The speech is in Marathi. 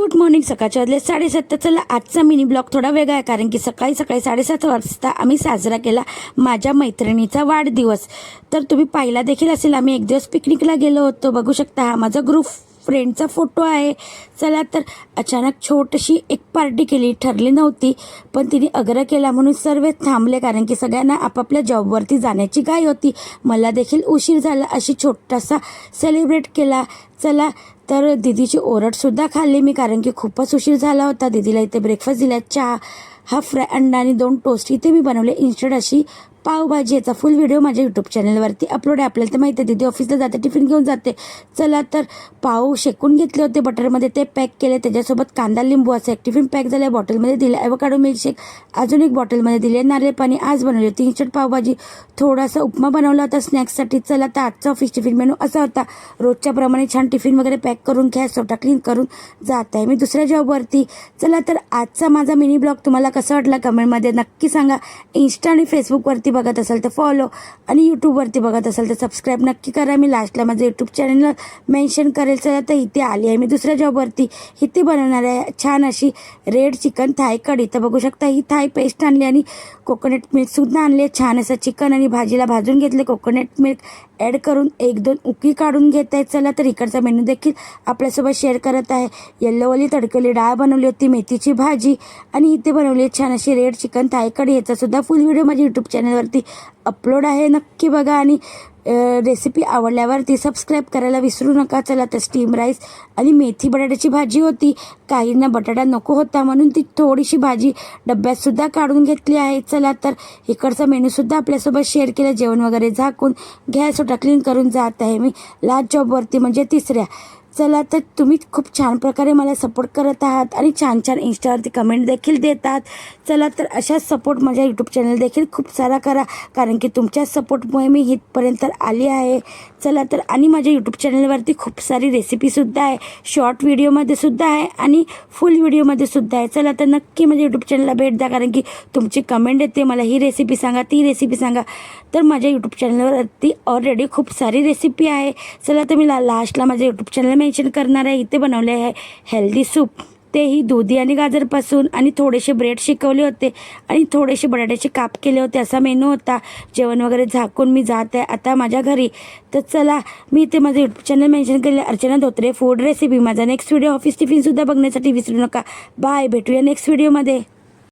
Good morning. सकाळचे वाजले 7:30. चला आजचा मिनी ब्लॉग थोडा वेगळा आहे, कारण की सकाळी 7:30 वाजता आम्ही साजरा केला माझ्या मैत्रिणीचा वाढदिवस. तर तुम्ही पाहिला देखील असेल, आम्ही एक दिवस पिकनिकला गेलो होतो. बघू शकता, हा माझा ग्रुप फ्रेंडचा फोटो आहे. चला तर अचानक छोटीशी एक पार्टी केली, ठरली नव्हती पण तिने आग्रह केला म्हणून सर्व थांबले, कारण की सगळ्यांना आपापल्या जॉबवरती जाण्याची घाई होती. मला देखील उशीर झाला. अशी छोटासा सेलिब्रेट केला. चला तर दीदीची ओरडसुद्धा खाल्ली मी, कारण की खूपच उशीर झाला होता. दीदीला इथे ब्रेकफास्ट दिला, चहा, हाफ फ्राय अंडा आणि 2 टोस्ट इथे मी बनवले. इन्स्टंट अशी पावभाजी. याचा फुल व्हिडिओ माझ्या यूट्यूब चॅनलवरती अपलोड आहे. आपल्याला तर माहिती आहे, दीदी ऑफिसला जाते, टिफिन घेऊन जाते. चला तर पाव शेकून घेतले होते बटरमध्ये, ते पॅक केले. त्याच्यासोबत कांदा लिंबू असं एक टिफिन पॅक झालं, बॉटलमध्ये दिलं. ॲव्होकाडो मिल्कशेक अजून एक बॉटलमध्ये दिले. नारळ पाणी आज बनवली होती. इन्स्टंट पावभाजी, थोडासा उपमा बनवला होता स्नॅक्ससाठी. चला तर आजचा ऑफिस टिफिन मेनू असा होता. रोजच्याप्रमाणे छान टिफिन वगैरे पॅक करून घ्या, स्वतः क्लीन करून जात आहे मी दुसऱ्या जॉबवरती. चला तर आजचा माझा मिनी ब्लॉग तुम्हाला कसा वाटला कमेंटमध्ये नक्की सांगा. इंस्टा आणि फेसबुकवरती बघत असाल तर फॉलो, आणि यूट्यूबवरती बघत असाल तर सबस्क्राईब नक्की करा. मी लास्टला माझं यूट्यूब चॅनल मेन्शन करेल. चला तर इथे आली आहे मी दुसऱ्या जॉबवरती. इथे बनवणार आहे छान अशी रेड चिकन थाय कढी. तर बघू शकता, ही थाय पेस्ट आणली आणि कोकोनट मिल्कसुद्धा आणले. छान असं चिकन आणि भाजीला भाजून घेतले. कोकोनट मिल्क ॲड करून 1-2 उकळी काढून घेत आहेत. चला तर इकडचा मेनू देखील आपल्यासोबत शेअर करत आहे. येल्लोवाली तडकवली डाळ बनवली होती, मेथीची भाजी, आणि इथे बनवली छान अशी रेड चिकन थाय कढी. याचासुद्धा फुल व्हिडिओ माझ्या यूट्यूब चॅनलवरती अपलोड आहे, नक्की बघा. आणि रेसिपी आवडल्यावरती सबस्क्राईब करायला विसरू नका. चला तर स्टीम राईस आणि मेथी बटाट्याची भाजी होती. काहींना बटाटा नको होता म्हणून ती थोडीशी भाजी डब्यातसुद्धा काढून घेतली आहे. चला तर इकडचा मेनूसुद्धा आपल्यासोबत शेअर केला. जेवण वगैरे झाकून गॅस स्वतः क्लीन करून जात आहे मी लास्ट जॉबवरती, म्हणजे तिसऱ्या. चला तर तुम्ही खूप छान प्रकारे मला सपोर्ट करत आहात आणि छान छान इंस्टावरती कमेंट देखील देतात. चला तर अशाच सपोर्ट माझ्या यूट्यूब चॅनल देखील खूप सारा करा, कारण की तुमच्या सपोर्टमुळे मी इथपर्यंत आली आहे. चला तर, आणि माझ्या यूट्यूब चॅनलवरती खूप सारी रेसिपीसुद्धा आहे, शॉर्ट व्हिडिओमध्ये सुद्धा आहे आणि फुल व्हिडिओमध्ये सुद्धा आहे. चला तर नक्की माझ्या यूट्यूब चॅनलला भेट द्या, कारण की तुमची कमेंट येते, मला ही रेसिपी सांगा, ती रेसिपी सांगा. तर माझ्या यूट्यूब चॅनलवरती ऑलरेडी खूप सारी रेसिपी आहे. चला तर मी लास्टला माझ्या यूट्यूब चॅनल मेन्शन करणार आहे. इथे बनवले आहे हेल्दी सूप, तेही दुधी आणि गाजरपासून, आणि थोडेसे ब्रेड शिकवले होते आणि थोडेसे बटाट्याचे काप केले होते. असा मेनू होता. जेवण वगैरे झाकून मी जात आहे आता माझ्या घरी. तर चला, मी इथे माझं यूट्यूब चॅनल मेन्शन केलं, अर्चना धोत्रे फूड रेसिपी. माझा नेक्स्ट व्हिडिओ ऑफिस टिफिनसुद्धा बघण्यासाठी विसरू नका. बाय, भेटूया नेक्स्ट व्हिडिओमध्ये.